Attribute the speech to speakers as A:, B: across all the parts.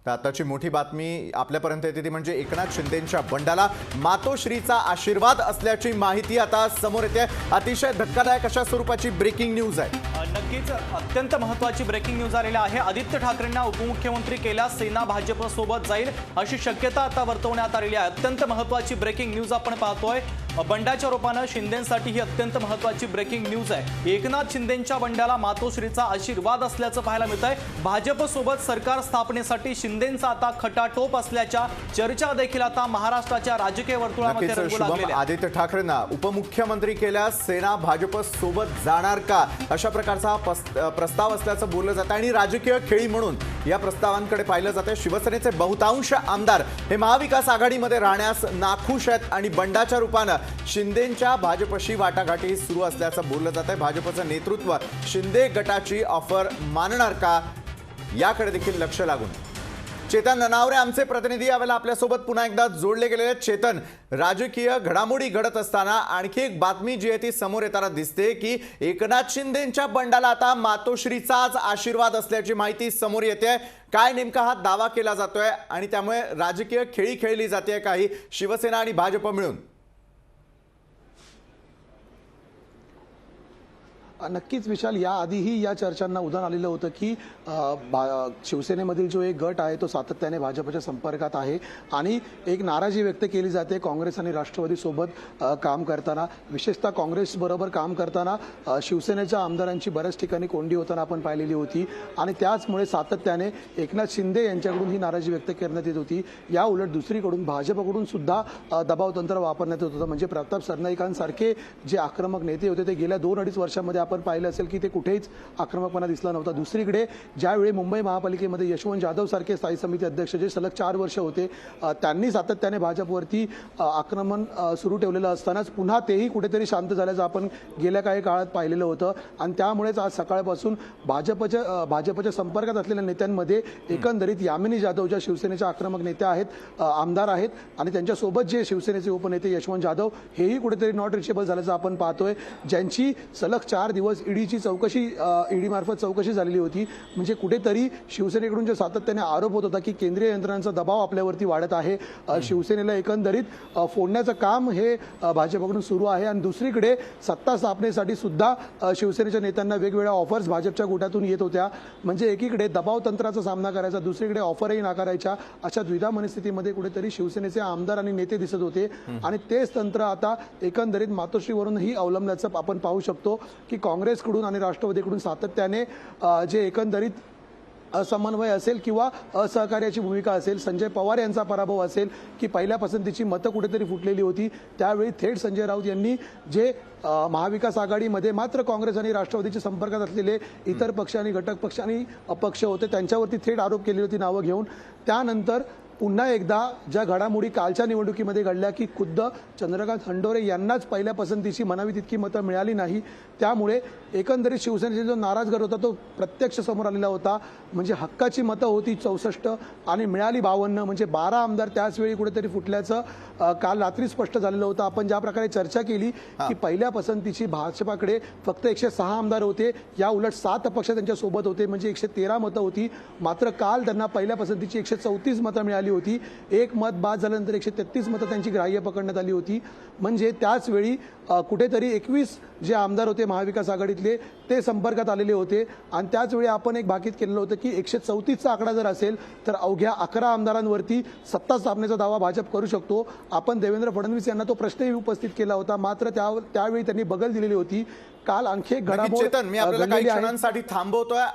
A: तर आताची मोठी बातमी आपल्यापर्यंत येते ती म्हणजे एकनाथ शिंदेंच्या बंडाला मातोश्रीचा आशीर्वाद असल्याची माहिती आता समोर येते। अतिशय धक्कादायक अशा स्वरूपाची ब्रेकिंग न्यूज आहे।
B: नक्कीच अत्यंत महत्त्वाची ब्रेकिंग न्यूज आलेली आहे। आदित्य ठाकरेंना उपमुख्यमंत्री केल्यास सेना भाजप सोबत जाईल अशी शक्यता आता वर्तवण्यात आलेली आहे। अत्यंत महत्त्वाची ब्रेकिंग न्यूज आपण पाहतोय। बंडाच्या रूपाने शिंदेंसाठी ही अत्यंत महत्त्वाची ब्रेकिंग न्यूज आहे। एकनाथ शिंदेंच्या बंडाला मातोश्रीचा आशीर्वाद असल्याचं पाहायला मिळतंय। भाजप सोबत सरकार स्थापनेसाठी शिंदेंचा आता खटाटोप असल्याच्या चर्चा देखील आता महाराष्ट्राच्या राजकीय वर्तुळामध्ये रंगू लागलेल्या आहेत।
A: आदित्य ठाकरेंना उपमुख्यमंत्री केल्यास सेना भाजप सोबत जाणार का अशा प्रकारचा प्रस्ताव असल्याचं बोललं जातं आणि राजकीय खेळी म्हणून या प्रस्तावांकडे पाहिलं जातं। शिवसेनेचे बहुतांश आमदार हे महाविकास आघाडीमध्ये राहण्यास नाखुश आहेत आणि बंडाच्या रूपाने शिंदेंच्या भाजपशी वाटाघाटी सुरू असल्याचं बोललं जात आहे। भाजपचं नेतृत्व शिंदे गटाची ऑफर मानणार का याकडे देखील लक्ष लागून चेतन ननावरे आमचे प्रतिनिधी यावेळेला आपल्यासोबत पुन्हा एकदा जोडले गेलेले आहेत। चेतन, राजकीय घडामोडी घडत असताना आणखी एक बातमी जी आहे ती समोर येताना दिसते की एकनाथ शिंदेंच्या बंडाला आता मातोश्रीचाच आशीर्वाद असल्याची माहिती समोर येते। काय नेमका हा दावा केला जातोय आणि त्यामुळे राजकीय खेळी खेळली जाते काही शिवसेना आणि भाजप मिळून?
C: नक्कीच विशाल, याआधीही या चर्चांना उधाण आलेलं होतं की शिवसेनेमधील जो एक गट आहे तो सातत्याने भाजपच्या संपर्कात आहे आणि एक नाराजी व्यक्त केली जाते काँग्रेस आणि राष्ट्रवादी सोबत काम करताना। विशेषतः काँग्रेस बरोबर काम करताना शिवसेनेच्या आमदारांची बऱ्याच ठिकाणी कोंडी होताना आपण पाहिलेली होती आणि त्याचमुळे सातत्याने एकनाथ शिंदे यांच्याकडून ही नाराजी व्यक्त करण्यात येत होती। या उलट दुसरीकडून भाजपकडून सुद्धा दबाव तंत्र वापरण्यात येत होतं। म्हणजे प्रताप सरनाईकांसारखे जे आक्रमक नेते होते ते गेल्या 2-2.5 वर्षांमध्ये आपण पाहिलं असेल की ते कुठेच आक्रमकपणा दिसला नव्हता। दुसरीकडे ज्यावेळी मुंबई महापालिकेमध्ये यशवंत जाधव सारखे स्थायी समिती अध्यक्ष जे सलग 4 वर्ष होते त्यांनी सातत्याने भाजपवरती आक्रमण सुरू ठेवलेलं असतानाच पुन्हा तेही कुठेतरी शांत झाल्याचं आपण गेल्या काही काळात पाहिलेलं होतं आणि त्यामुळेच आज सकाळपासून भाजपच्या संपर्कात असलेल्या नेत्यांमध्ये एकंदरीत यामिनी जाधव ज्या शिवसेनेच्या आक्रमक नेत्या आहेत, आमदार आहेत आणि त्यांच्यासोबत जे शिवसेनेचे उपनेते यशवंत जाधव हेही कुठेतरी नॉट रिचेबल झाल्याचं आपण पाहतोय। ज्यांची सलग 4 दिवस ईडीची चौकशी ईडी मार्फत चौकशी झालेली होती। म्हणजे कुठेतरी शिवसेनेकडून जे सातत्याने आरोप होत होता की केंद्रीय यंत्रणांचा दबाव आपल्यावरती वाढत आहे, शिवसेनेला एकंदरीत फोडण्याचं काम हे भाजपकडून सुरू आहे आणि दुसरीकडे सत्ता स्थापनेसाठी सुद्धा शिवसेनेच्या नेत्यांना वेगवेगळ्या ऑफर्स भाजपच्या गोटातून येत होत्या। म्हणजे एकीकडे दबाव तंत्राचा सामना करायचा, दुसरीकडे ऑफरही नाकारायच्या, अशा द्विधा मनस्थितीमध्ये कुठेतरी शिवसेनेचे आमदार आणि नेते दिसत होते आणि तेच तंत्र आता एकंदरीत मातोश्रीवरूनही अवलंबल्याचं आपण पाहू शकतो की काँग्रेसकडून आणि राष्ट्रवादीकडून सातत्याने जे एकंदरीत असमन्वय असेल किंवा असहकार्याची भूमिका असेल, संजय पवार यांचा पराभव असेल की पहिल्या पसंतीची मतं कुठेतरी फुटलेली होती, त्यावेळी थेट संजय राऊत यांनी जे महाविकास आघाडीमध्ये मात्र काँग्रेस आणि राष्ट्रवादीच्या संपर्कात असलेले इतर पक्ष आणि घटक पक्ष आणि अपक्ष होते त्यांच्यावरती थेट आरोप केली होती नावं घेऊन। त्यानंतर पुन्हा एकदा ज्या घडामोडी कालच्या निवडणुकीमध्ये घडल्या की खुद्द चंद्रकांत हंडोरे यांनाच पहिल्या पसंतीची म्हणावी तितकी मतं मिळाली नाही, त्यामुळे एकंदरीत शिवसेनेचा जो नाराज गट होता तो प्रत्यक्ष समोर आलेला होता। म्हणजे हक्काची मतं होती 64 आणि मिळाली 52, म्हणजे 12 आमदार त्याचवेळी कुठेतरी फुटल्याचं काल रात्री स्पष्ट झालेलं होतं। आपण ज्या प्रकारे चर्चा केली की पहिल्या पसंतीची भाजपाकडे फक्त 106 आमदार होते, या उलट 7 पक्ष त्यांच्या सोबत होते, म्हणजे 113 मतं होती। मात्र काल त्यांना पहिल्या पसंतीची 134 मतं मिळाली होती। एक मत बाद झाल्यानंतर 133 मतं त्यांची ग्राह्य पकडण्यात आली होती। म्हणजे त्याच वेळी कुठेतरी 21 जे आमदार होते महाविकास आघाडीतले ते संपर्कात आलेले होते आणि त्याच वेळी आपण एक भाकीत केलेलं होतं की 134चा आकडा जर असेल तर अवघ्या 11 आमदारांवरती सत्ता स्थापनेचा दावा भाजप करू शकतो। आपण देवेंद्र फडणवीस यांना तो प्रश्नही उपस्थित केला होता, मात्र त्यावेळी त्यांनी बगल दिलेली होती। काल आणखी एक घडामोड
A: मी आपल्याला काही क्षणांसाठी थांबवतोय।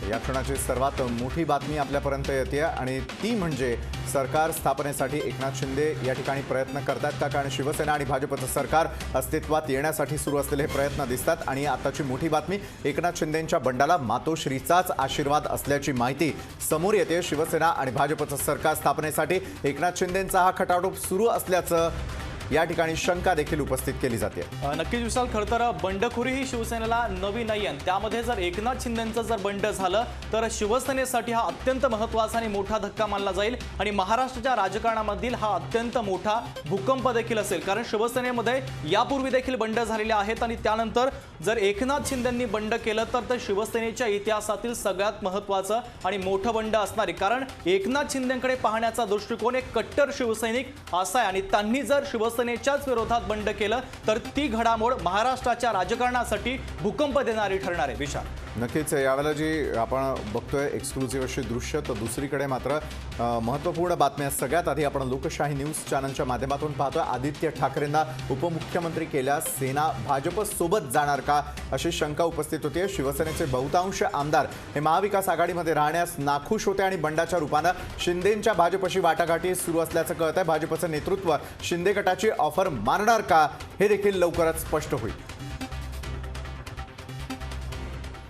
A: या क्षणाची सर्वात मोठी बातमी आपल्यापर्यंत येते आणि ती म्हणजे सरकार स्थापनेसाठी एकनाथ शिंदे या ठिकाणी प्रयत्न करतात का, कारण शिवसेना आणि भाजपचं सरकार अस्तित्वात येण्यासाठी सुरू असलेले प्रयत्न दिसतात। आणि आताची मोठी बातमी, एकनाथ शिंदेंच्या बंडाला मातोश्रीचाच आशीर्वाद असल्याची माहिती समोर येते। शिवसेना आणि भाजपचं सरकार स्थापनेसाठी एकनाथ शिंदेंचा हा खटाटोप सुरू असल्याचं या ठिकाणी शंका देखील उपस्थित केली जाते.
B: नक्कीच विशाल, खरं तर बंडखोरी ही शिवसेनेला नवी नाही आहे. त्यामध्ये जर एकनाथ शिंदेंचं जर बंड झालं तर शिवसेनेसाठी हा अत्यंत महत्त्वाचा आणि मोठा धक्का मानला जाईल आणि महाराष्ट्राच्या राजकारणामधील हा अत्यंत मोठा भूकंप देखील असेल. कारण शिवसेनेमध्ये यापूर्वी देखील बंड झालेले आहेत आणि त्यानंतर जर एकनाथ शिंदेंनी बंड केलं तर ते शिवसेनेच्या इतिहासातील सगळ्यात महत्त्वाचं आणि मोठं बंड असणार आहे. कारण एकनाथ शिंदेंकडे पाहण्याचा दृष्टिकोन एक कट्टर शिवसैनिक असा आहे आणि त्यांनी जर शिवसेनेच्याच विरोधात बंड केलं तर ती घडामोड महाराष्ट्राच्या राजकारणासाठी भूकंप देणारी ठरणार आहे. विशाल,
A: नक्कीच यावेळेला जी आपण बघतोय एक्सक्लुझिव्ह अशी दृश्य, तर दुसरीकडे मात्र महत्त्वपूर्ण बातम्या. सगळ्यात आधी आपण लोकशाही न्यूज चॅनलच्या माध्यमातून पाहतोय. आदित्य ठाकरेंना उपमुख्यमंत्री केल्यास सेना भाजप सोबत जाणार का अशी शंका उपस्थित होती. शिवसेनेचे बहुतांश आमदार हे महाविकास आघाडीमध्ये राहण्यास नाखुश होते आणि बंडाच्या रूपानं शिंदेंच्या भाजपशी वाटाघाटी सुरू असल्याचं कळत आहे. भाजपचं नेतृत्व शिंदे गटाची ऑफर मानणार का हे देखील लवकरच स्पष्ट होईल.